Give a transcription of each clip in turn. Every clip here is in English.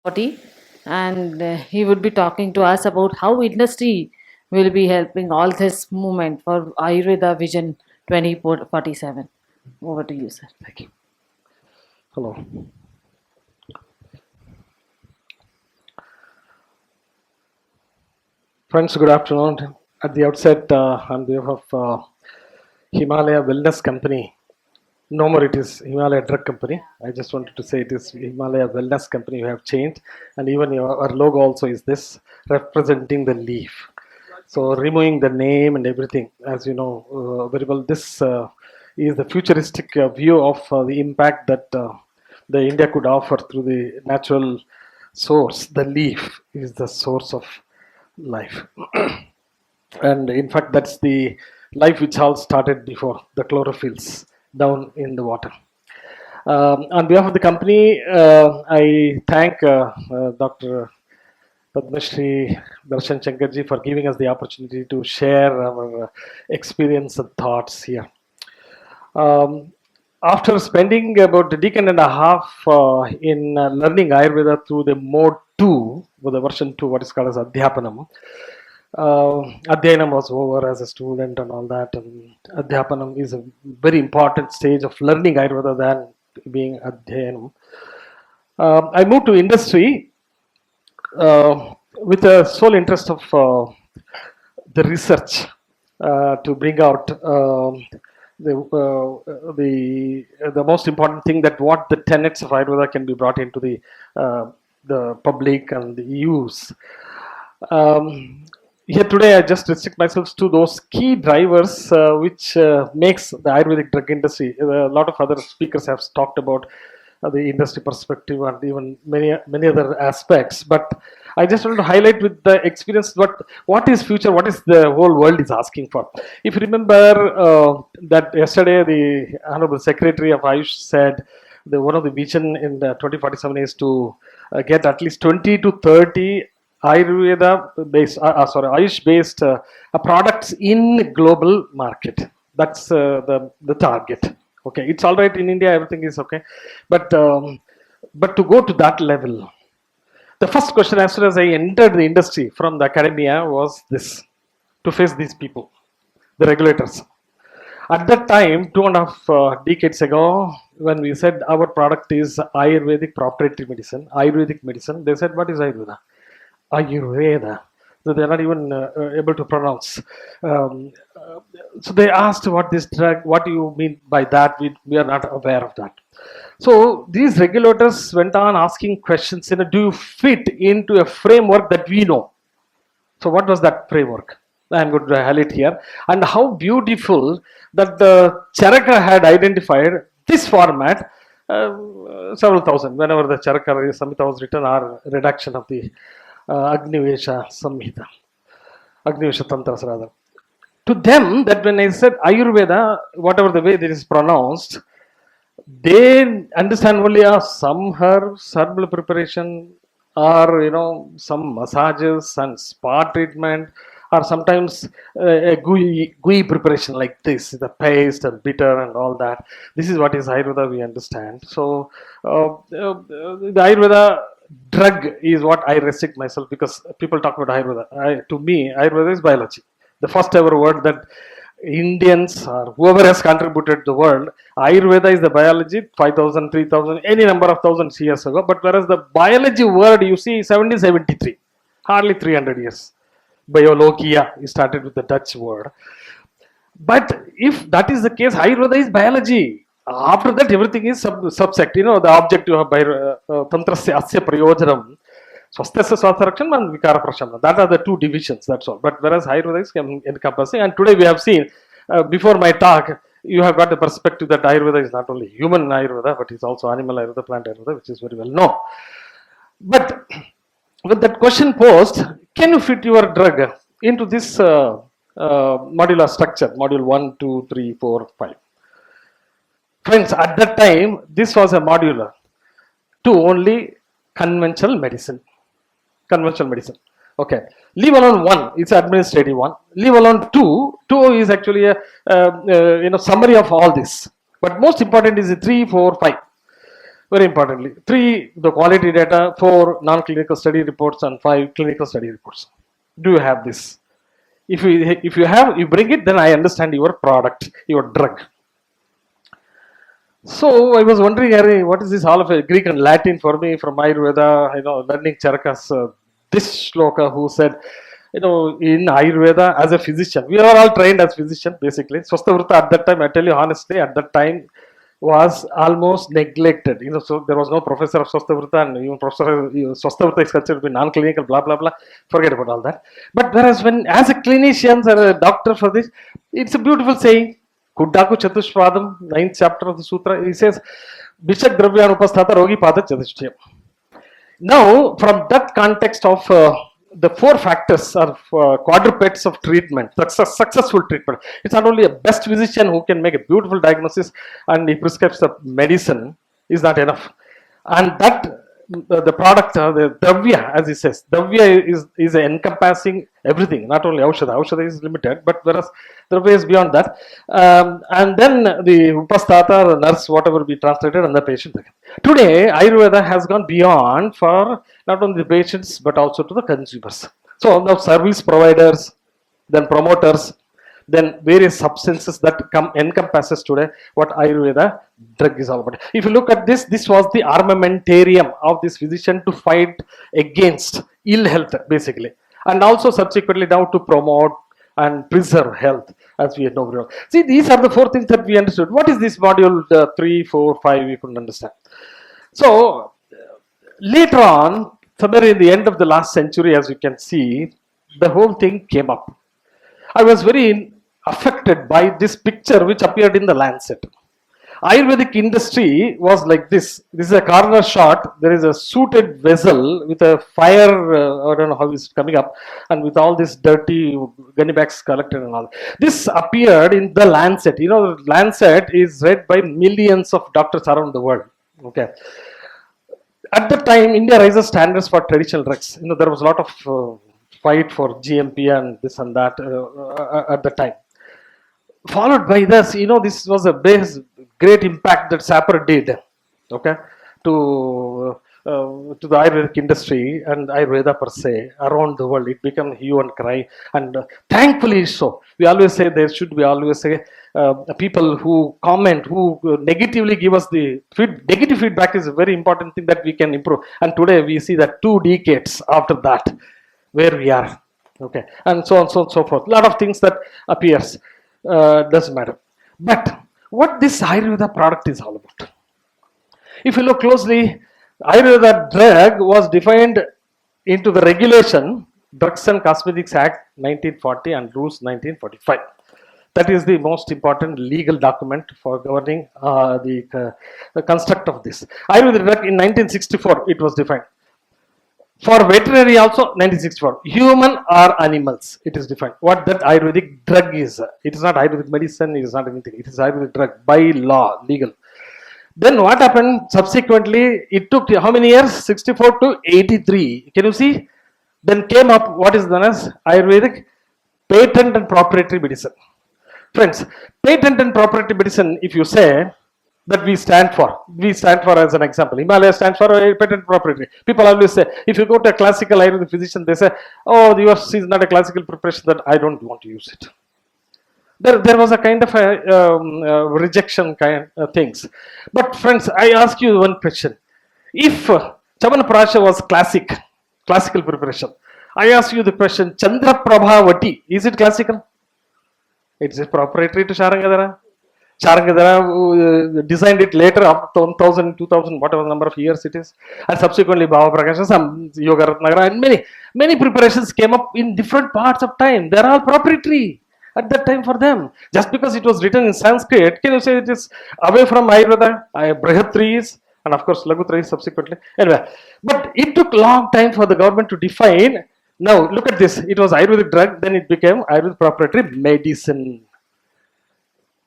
40, and he would be talking to us about how industry will be helping all this movement for Ayurveda Vision 2047. Over to you, sir. Thank you. Hello. Friends, good afternoon. At the outset, on behalf of Himalaya Wellness Company, no more it is Himalaya Drug Company. I just wanted to say it is Himalaya Wellness Company. You have changed, and even our logo also is this, representing the leaf. So removing the name and everything, as you know very well, this is the futuristic view of the impact that the India could offer through the natural source. The leaf is the source of life. And in fact, that's the life which all started before the chlorophylls down in the water. On behalf of the company, I thank Dr. Padmashri Darshan Shankarji for giving us the opportunity to share our experience and thoughts here. After spending about a decade and a half in learning Ayurveda through the mode 2, with the version 2, what is called as Adhyapanam, Adhyanam was over as a student and all that, and Adhyapanam is a very important stage of learning Ayurveda than being Adhyanam. I moved to industry with a sole interest of the research to bring out the most important thing, that what the tenets of Ayurveda can be brought into the public and the use. Here today, I just restrict myself to those key drivers which makes the Ayurvedic drug industry. A lot of other speakers have talked about the industry perspective and even many other aspects. But I just want to highlight with the experience what is future, what is the whole world is asking for. If you remember that yesterday the Honorable Secretary of Ayush said one of the vision in the 2047 is to get at least 20 to 30 Ayurveda based, Ayush based products in global market. That's the target. Okay, it's all right in India, everything is okay, but to go to that level, the first question as soon as I entered the industry from the academia was this: to face these people, the regulators. At that time, 2.5 decades ago, when we said our product is Ayurvedic proprietary medicine, Ayurvedic medicine, they said, what is Ayurveda? Ayurveda. So they're not even able to pronounce. So they asked what this drug, what do you mean by that? We are not aware of that. So these regulators went on asking questions, do you fit into a framework that we know? So what was that framework? I'm going to highlight here. And how beautiful that the Charaka had identified this format, several thousand, whenever the Charaka Samhita was written, or redaction of the Agnivesha Samhita, Agnivesha Tantras rather. To them, that when I said Ayurveda, whatever the way it is pronounced, they understand only some herbs, herbal preparation, or some massages and spa treatment, or sometimes a gooey preparation like this, the paste and bitter and all that. This is what is Ayurveda, we understand. So the Ayurveda drug is what I restrict myself, because people talk about Ayurveda. To me, Ayurveda is biology. The first ever word that Indians or whoever has contributed to the world, Ayurveda is the biology, 5,000, 3,000, any number of thousands years ago. But whereas the biology word, you see, 1773, hardly 300 years. Biologia, it started with the Dutch word. But if that is the case, Ayurveda is biology. After that, everything is subsect. The objective of Tantrasya Asya Prayojanam, Swasthasya Swastharakshana and Vikara Prashamana. That are the two divisions, that's all. But whereas Ayurveda is encompassing, and today we have seen, before my talk, you have got the perspective that Ayurveda is not only human Ayurveda, but it's also animal Ayurveda, plant Ayurveda, which is very well known. But with that question posed, can you fit your drug into this modular structure, module 1, 2, 3, 4, 5? Friends, at that time, this was a modular to only conventional medicine. Conventional medicine. Okay. Leave alone 1, it's administrative one. Leave alone 2. 2 is actually a summary of all this. But most important is the 3, 4, 5. Very importantly, 3, the quality data, 4, non-clinical study reports, and 5, clinical study reports. Do you have this? If you have, you bring it, then I understand your product, your drug. So I was wondering, Harry, what is this all of a Greek and Latin for me from Ayurveda? Learning Charakas, this shloka who said, in Ayurveda as a physician, we are all trained as physicians basically. Swastavrta at that time, I tell you honestly, at that time was almost neglected. So there was no professor of Swastavrta, and even Swastavrta is considered to be non-clinical, blah blah blah. Forget about all that. But whereas when as a clinician or a doctor for this, it's a beautiful saying. Kuddaku Chatushpadam, 9th chapter of the Sutra, he says, Bishak Dravya Upasthata Rogi Pada Chatushtayam. Now, from that context of the 4 factors or quadrupeds of treatment, successful treatment, it's not only a best physician who can make a beautiful diagnosis and he prescribes the medicine is not enough. And that the product, the Dravya, as he says, Dravya is encompassing everything, not only Aushadha. Aushadha is limited, but whereas Dravya is beyond that. And then the Upasthata, the nurse, whatever be translated, and the patient. Today, Ayurveda has gone beyond for not only the patients, but also to the consumers. So now service providers, then promoters, then various substances that encompasses today what Ayurveda drug is all about. If you look at this was the armamentarium of this physician to fight against ill health, basically, and also subsequently now to promote and preserve health, as we know. See, these are the 4 things that we understood. What is this module 3, 4, 5? We couldn't understand. So later on, somewhere in the end of the last century, as you can see, the whole thing came up. I was very affected by this picture which appeared in the Lancet. Ayurvedic industry was like this. This is a corner shot. There is a suited vessel with a fire, I don't know how it's coming up, and with all this dirty gunny bags collected and all. This appeared in the Lancet. Lancet is read by millions of doctors around the world. Okay. At the time, India raises standards for traditional drugs. There was a lot of fight for GMP and this and that at the time. Followed by this, this was a great impact that Sapper did, okay, to the Ayurvedic industry and Ayurveda per se around the world. It became hue and cry, and thankfully so. We always say there should be always say people who comment, who negatively give us the negative feedback is a very important thing that we can improve. And today we see that 2 decades after that, where we are, okay, and so on, so forth. A lot of things that appears. Doesn't matter. But what this Ayurveda product is all about? If you look closely, Ayurveda drug was defined into the regulation Drugs and Cosmetics Act 1940 and Rules 1945. That is the most important legal document for governing the construct of this. Ayurveda drug in 1964 it was defined. For veterinary also 1964, human or animals, it is defined. What that Ayurvedic drug is. It is not Ayurvedic medicine, it is not anything. It is Ayurvedic drug by law, legal. Then what happened subsequently, it took how many years? 64 to 83. Can you see? Then came up what is known as Ayurvedic patent and proprietary medicine. Friends, patent and proprietary medicine, if you say, that we stand for as an example. Himalaya stands for patent proprietary. People always say, if you go to a classical Ayurvedic physician, they say, oh, yours is not a classical preparation, that I don't want to use it. There was a kind of a rejection kind of things. But friends, I ask you one question. If Chavan Prasha was classical preparation, I ask you the question, Chandra Prabhavati, is it classical? It is proprietary to Sharangadhara. Sharangadhara designed it later after 1000, 2000, whatever number of years it is. And subsequently Bhava Prakasha, some Yoga Ratnagara, and many preparations came up in different parts of time. They are all proprietary at that time for them. Just because it was written in Sanskrit, can you say it is away from Ayurveda? Brihatri is, and of course Lagutri is subsequently. Anyway, but it took long time for the government to define. Now look at this. It was Ayurvedic drug, then it became Ayurvedic proprietary medicine.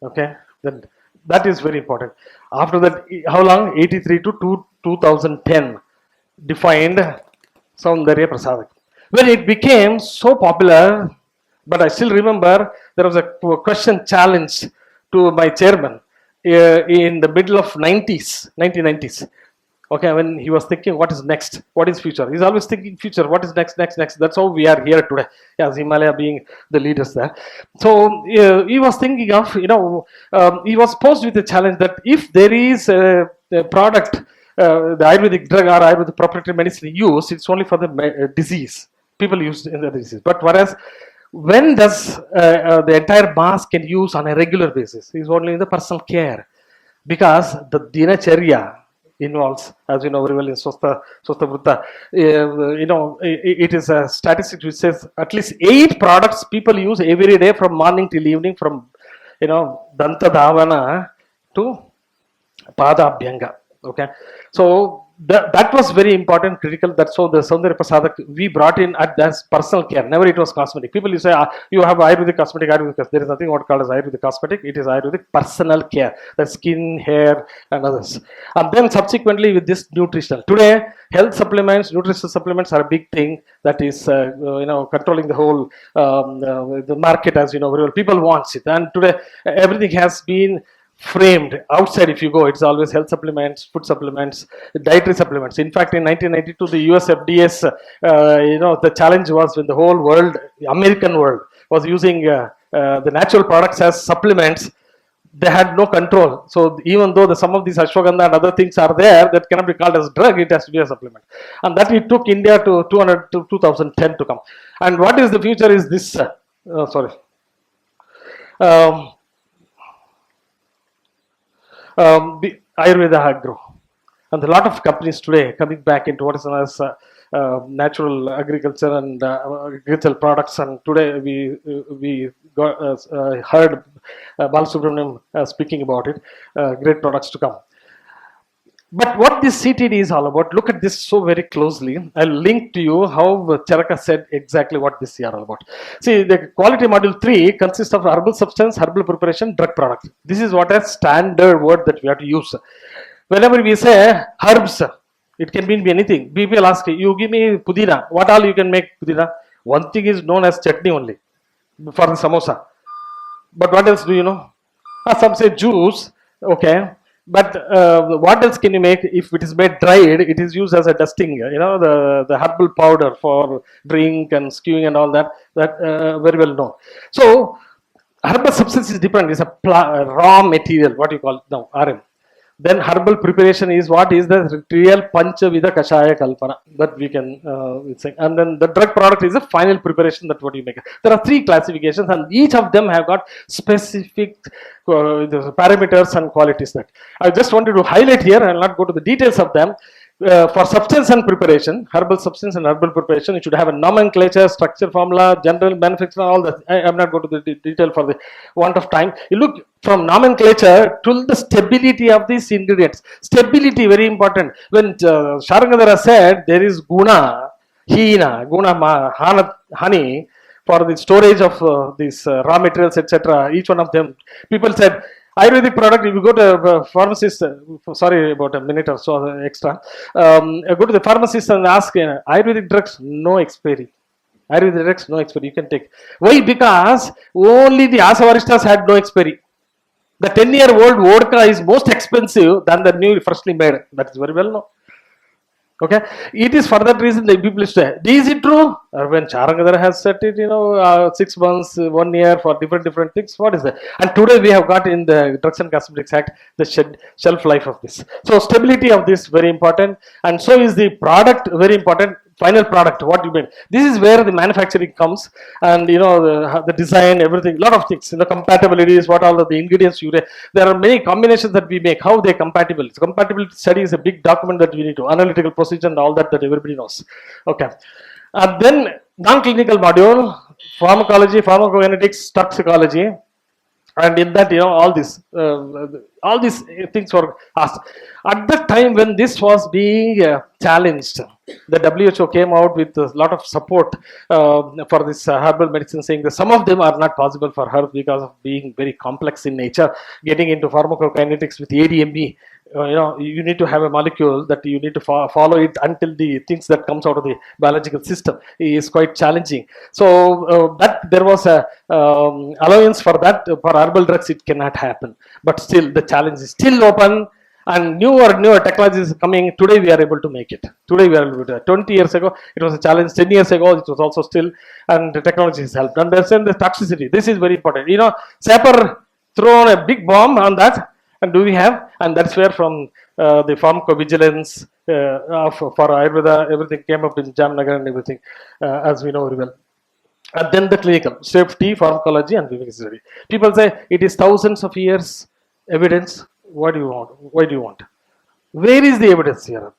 Okay. Then that is very important. After that, how long? 83 to 2010 defined Saundarya Prasadak. When it became so popular, but I still remember there was a question challenge to my chairman in the middle of 1990s. Okay, when he was thinking what is next, what is future, he's always thinking future, what is next. That's how we are here today, as Himalaya being the leaders there. So he was thinking of, he was posed with a challenge that if there is a product, the Ayurvedic drug or Ayurvedic proprietary medicine used, it's only for the disease, people use in the disease. But whereas when does the entire mass can use on a regular basis is only in the personal care, because the dinacharya involves, as you know very well in Swastha Vrutta, it is a statistic which says at least 8 products people use every day from morning till evening, from Danta Dhavana to Padabhyanga. Okay, so that was very important, critical. That's how the Saundarya Prasadak we brought in as personal care. Never it was cosmetic. People, you say, you have Ayurvedic cosmetic, Ayurvedic. There is nothing what called as Ayurvedic cosmetic. It is Ayurvedic personal care, the skin, hair, and others. And then subsequently with this nutritional. Today, health supplements, nutritional supplements are a big thing that is, controlling the whole the market, as you know very well. People want it, and today everything has been framed outside. If you go, it's always health supplements, food supplements, dietary supplements. In fact, in 1992 the US FDA's the challenge was when the whole world, American world, was using the natural products as supplements, they had no control. So even though some of these ashwagandha and other things are there that cannot be called as drug, it has to be a supplement. And that it took India to 2010 to come. And what is the future is this, sorry. The Ayurveda Agro, and a lot of companies today coming back into what is known as natural agriculture and agricultural products. And today we got, heard Balasubramaniam speaking about it. Great products to come. But what this CTD is all about, look at this so very closely. I'll link to you how Charaka said exactly what this is all about. See, the quality module 3 consists of herbal substance, herbal preparation, drug product. This is what a standard word that we have to use. Whenever we say herbs, it can mean anything. People ask, you give me pudina, what all you can make pudina? One thing is known as chutney only for the samosa. But what else do you know? Some say juice, okay. But what else can you make? If it is made dried, it is used as a dusting, the herbal powder for drink and stewing and all that, very well known. So herbal substance is different. It's a raw material, what you call it now, RM. Then herbal preparation is what is the real Panchavida Kashaya Kalpana that we can say. And then the drug product is a final preparation, that what you make. There are 3 classifications, and each of them have got specific parameters and qualities that I just wanted to highlight here. I will not go to the details of them. For substance and preparation, herbal substance and herbal preparation, it should have a nomenclature, structure, formula, general manufacturer, all that. I am not going to the detail for the want of time. You look from nomenclature to the stability of these ingredients. Stability, very important. When Sharangadhara said there is guna, honey, for the storage of these raw materials, etc., each one of them, people said, Ayurvedic product, if you go to a pharmacist, sorry about a minute or so extra, go to the pharmacist and ask, Ayurvedic drugs, no expiry. Ayurvedic drugs, no expiry, you can take. Why? Because only the Asavaristas had no expiry. The 10-year-old vodka is most expensive than the new freshly made. That is very well known. Okay, it is for that reason the people say, is it true? Or when Charangadhara has set it, 6 months, 1 year for different things, what is that? And today we have got in the Drugs and Cosmetics Act the shelf life of this. So stability of this very important, and so is the product very important. Final product, what you mean? This is where the manufacturing comes, and the design, everything, lot of things. The compatibilities, what all of the ingredients you. There are many combinations that we make. How they compatible? Compatibility study is a big document that we need to analytical procedure and all that everybody knows. Okay, and then non-clinical module, pharmacology, pharmacokinetics, toxicology. And in that, all these things were asked. At the time when this was being challenged, the WHO came out with a lot of support for this herbal medicine, saying that some of them are not possible for herbs because of being very complex in nature. Getting into pharmacokinetics with ADME, you need to have a molecule that you need to follow it until the things that comes out of the biological system is quite challenging. So that there was a allowance for that. For herbal drugs, it cannot happen. But still, the challenge is still open. And newer technologies coming. Today we are able to make it. Today we are able to do it. 20 years ago it was a challenge. 10 years ago it was also still, and the technology has helped. Understand the toxicity. This is very important. Sapper thrown a big bomb on that, and do we have? And that's where from the pharmacovigilance for Ayurveda, everything came up in Jamnagar and everything, as we know very well. And then the clinical safety, pharmacology, and study. People say it is thousands of years evidence. What do you want? Why do you want? Where is the evidence here?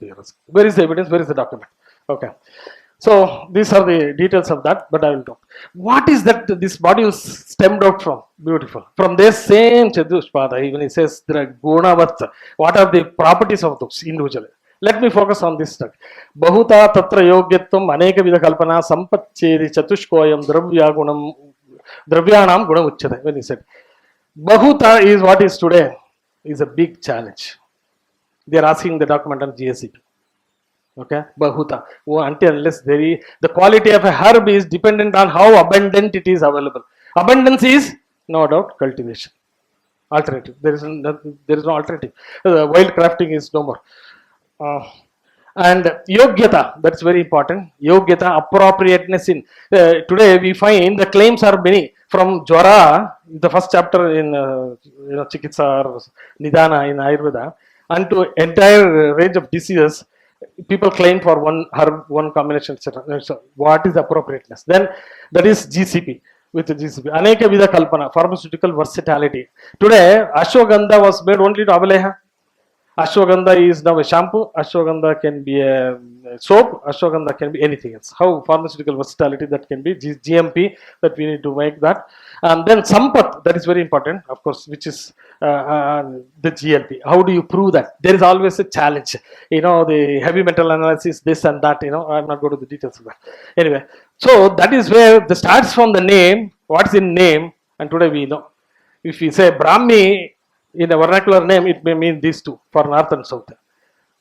Where is the evidence? Where is the document? Okay. So these are the details of that, but I will talk. What is that this module stemmed out from? Beautiful. From this same Chadushpada, even he says there are gunavat. What are the properties of those individually? Let me focus on this stuff. Bahuta tatra yogyatvam aneka vida kalpana sampacheri chatushkoyam dravyanam gunam uchyate. When he said Bahuta is what is today is a big challenge. They are asking the document on GSCP. Okay, Bahuta. Until unless the quality of a herb is dependent on how abundant it is available. Abundance is no doubt cultivation. Alternative. There is no alternative. Wild crafting is no more. And yogyata, that's very important. Yogyata, appropriateness in. Today we find the claims are many. From Jwara, the first chapter in Chikitsa or Nidana in Ayurveda, and to entire range of diseases, people claim for one herb, one combination, etc. So what is appropriateness? Then that is GCP. With the GCP, Aneka Vida Kalpana, pharmaceutical versatility. Today, Ashwagandha was made only to Avaleha. Ashwagandha is now a shampoo. Ashwagandha can be a soap. Ashwagandha can be anything else. How pharmaceutical versatility that can be. GMP that we need to make that. And then Sampat, that is very important, of course, which is the GLP. How do you prove that? There is always a challenge. The heavy metal analysis, this and that. I'm not going to the details of that. Anyway, so that is where the starts from the name. What's in name? And today we know. If we say Brahmi, in a vernacular name, it may mean these two for north and south.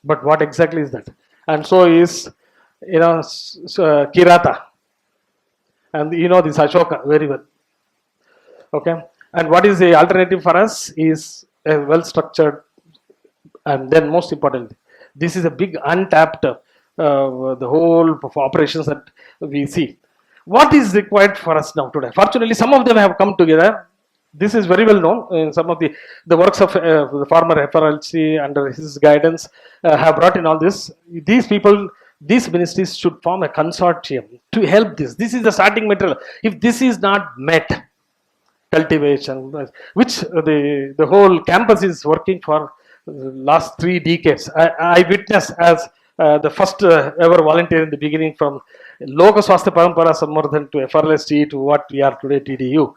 But what exactly is that? And so is, Kirata. And this Ashoka very well. Okay. And what is the alternative for us is a well structured, and then most importantly, this is a big untapped, the whole of operations that we see. What is required for us now today? Fortunately, some of them have come together. This is very well known in some of the works of the former FRLC under his guidance have brought in all this. These people, these ministries should form a consortium to help this. This is the starting material. If this is not met, cultivation, which the whole campus is working for last 3 decades. I witnessed as the first ever volunteer in the beginning from Loka Swastha Parampara Samvardhan to FRLST to what we are today, TDU.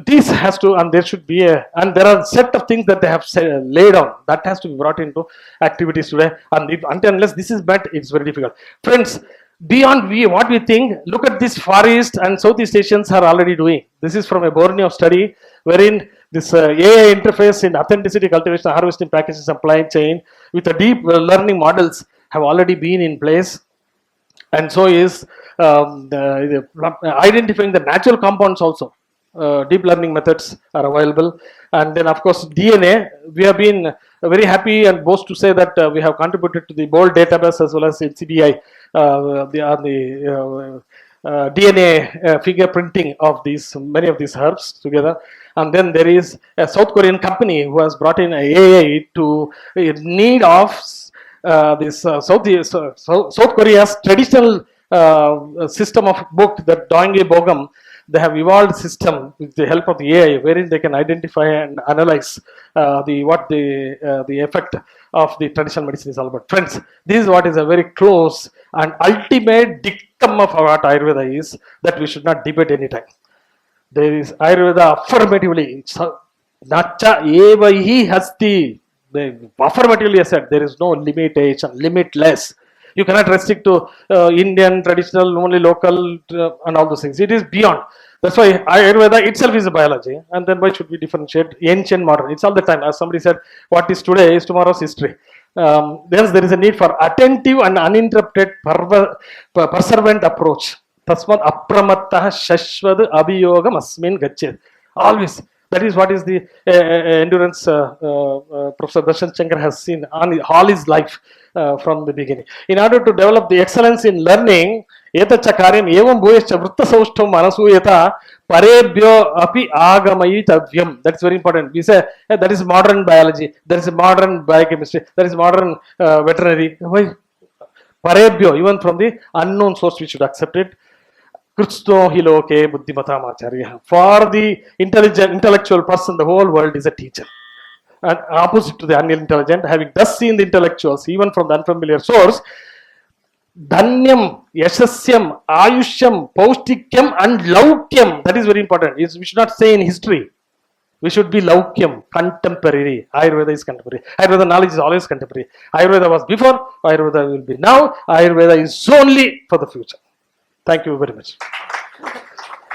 This has to, and there should be and there are a set of things that they have laid down that has to be brought into activities today. And until unless this is met, it's very difficult. Friends, beyond what we think, look at this Far East and Southeast Asians are already doing. This is from a Borneo study wherein this AI interface in authenticity cultivation, harvesting, packaging, supply chain with a deep learning models have already been in place. And so is identifying the natural compounds also. Deep learning methods are available. And then of course DNA, we have been very happy and boast to say that we have contributed to the BOLD database as well as NCBI, the DNA fingerprinting of many of these herbs together. And then there is a South Korean company who has brought in AI to need of South Korea's traditional system of book, that Doinge Bogam. They have evolved system with the help of the AI, wherein they can identify and analyze the effect of the traditional medicine is all about. Friends, this is what is a very close and ultimate dictum of what Ayurveda is, that we should not debate anytime. There is Ayurveda affirmatively, Nacha evahi hasti. They affirmatively said there is no limitation, limitless. You cannot restrict to Indian, traditional, only local, and all those things. It is beyond. That's why Ayurveda itself is a biology. And then why should we differentiate ancient, modern? It's all the time. As somebody said, what is today is tomorrow's history. There is a need for attentive and uninterrupted perseverant approach. Tasmat apramattah shashvad abhiyogam asmin gachet. Always. That is what is the endurance Professor Darshan Shankar has seen on all his life from the beginning. In order to develop the excellence in learning, एतच्च कार्यम् एवं भूयश्च वृत्तसौष्ठवं मनसूयता परेभ्यो अपि आगमयितव्यम्. That's very important. We say that is modern biology, that is modern biochemistry, that is modern veterinary. Why? Parebhyo, even from the unknown source, we should accept it. Krutsto hiloke buddhimatam acharya. For the intellectual person, the whole world is a teacher. And opposite to the unintelligent, having thus seen the intellectuals, even from the unfamiliar source, Dhanyam, Yashasyam, Ayushyam, Paustikyam, and Laukyam. That is very important. We should not say in history. We should be Laukyam, contemporary. Ayurveda is contemporary. Ayurveda knowledge is always contemporary. Ayurveda was before, Ayurveda will be now. Ayurveda is only for the future. Thank you very much.